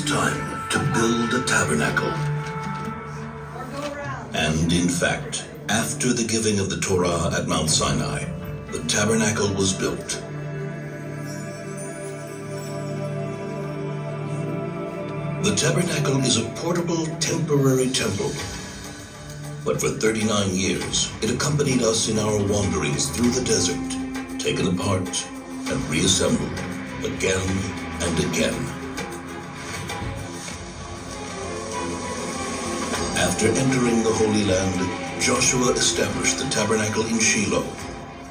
time to build a tabernacle. And in fact, after the giving of the Torah at Mount Sinai, the tabernacle was built. The tabernacle is a portable, temporary temple. But for 39 years, it accompanied us in our wanderings through the desert, taken apart and reassembled again and again. After entering the Holy Land, Joshua established the tabernacle in Shiloh.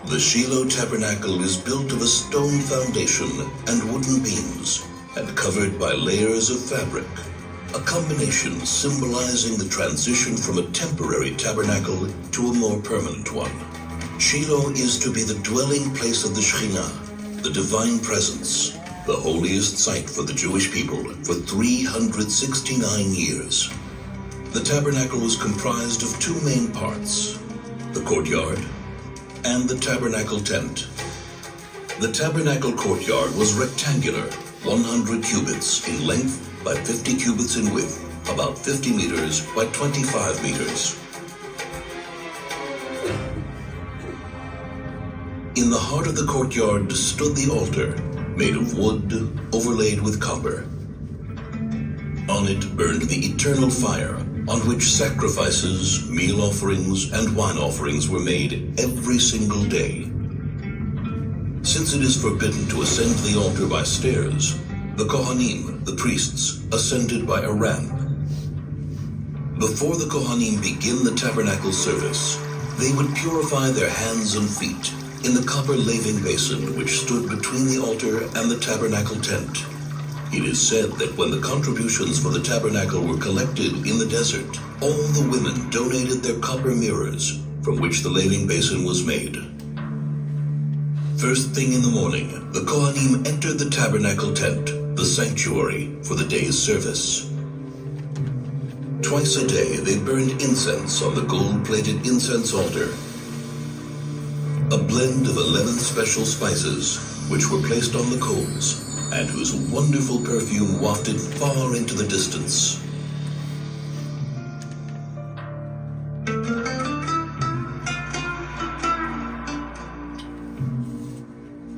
The Shiloh tabernacle is built of a stone foundation and wooden beams, and covered by layers of fabric, a combination symbolizing the transition from a temporary tabernacle to a more permanent one. Shiloh is to be the dwelling place of the Shekhinah, the divine presence, the holiest site for the Jewish people for 369 years. The tabernacle was comprised of two main parts, the courtyard and the tabernacle tent. The tabernacle courtyard was rectangular, 100 cubits in length by 50 cubits in width, about 50 meters by 25 meters. In the heart of the courtyard stood the altar, made of wood overlaid with copper. On it burned the eternal fire, on which sacrifices, meal offerings, and wine offerings were made every single day. Since it is forbidden to ascend the altar by stairs, the Kohanim, the priests, ascended by a ramp. Before the Kohanim begin the tabernacle service, they would purify their hands and feet in the copper laving basin which stood between the altar and the tabernacle tent. It is said that when the contributions for the tabernacle were collected in the desert, all the women donated their copper mirrors from which the laving basin was made. First thing in the morning, the Kohanim entered the tabernacle tent, the sanctuary, for the day's service. Twice a day, they burned incense on the gold-plated incense altar. A blend of 11 special spices, which were placed on the coals, and whose wonderful perfume wafted far into the distance.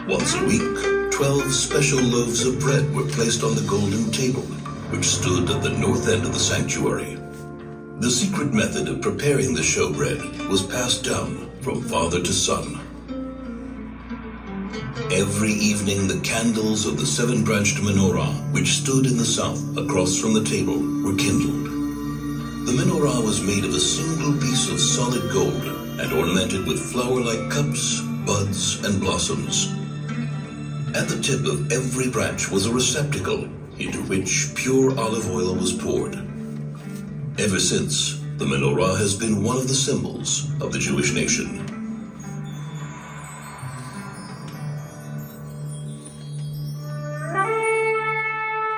Once a week, 12 special loaves of bread were placed on the golden table, which stood at the north end of the sanctuary. The secret method of preparing the showbread was passed down from father to son. Every evening, the candles of the seven-branched menorah, which stood in the south across from the table, were kindled. The menorah was made of a single piece of solid gold and ornamented with flower-like cups, buds, and blossoms. At the tip of every branch was a receptacle into which pure olive oil was poured. Ever since, the menorah has been one of the symbols of the Jewish nation.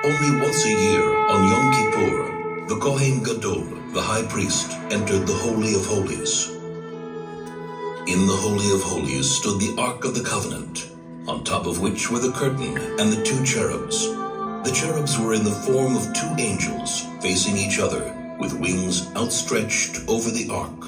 Only once a year, on Yom Kippur, the Kohen Gadol, the high priest, entered the Holy of Holies. In the Holy of Holies stood the Ark of the Covenant, on top of which were the curtain and the two cherubs. The cherubs were in the form of two angels, facing each other, with wings outstretched over the Ark.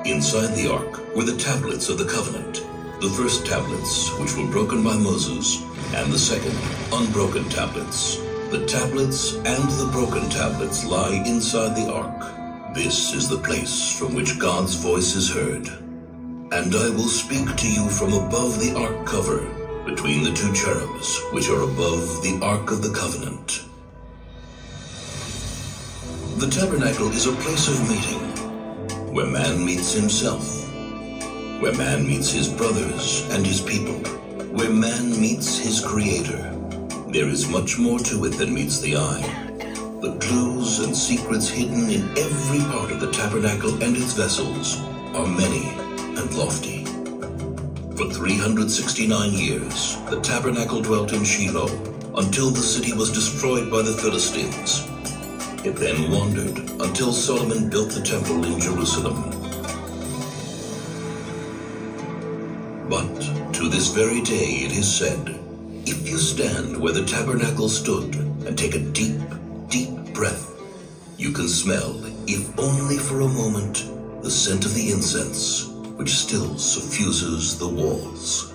Inside the Ark were the tablets of the covenant, the first tablets, which were broken by Moses, and the second, unbroken tablets. The tablets and the broken tablets lie inside the Ark. This is the place from which God's voice is heard. And I will speak to you from above the Ark cover, between the two cherubs, which are above the Ark of the Covenant. The tabernacle is a place of meeting, where man meets himself, where man meets his brothers and his people, where man meets his Creator. There is much more to it than meets the eye. The clues and secrets hidden in every part of the tabernacle and its vessels are many and lofty. For 369 years, the tabernacle dwelt in Shiloh until the city was destroyed by the Philistines. It then wandered until Solomon built the temple in Jerusalem. But to this very day it is said, if you stand where the tabernacle stood, and take a deep, deep breath. You can smell, if only for a moment, the scent of the incense, which still suffuses the walls.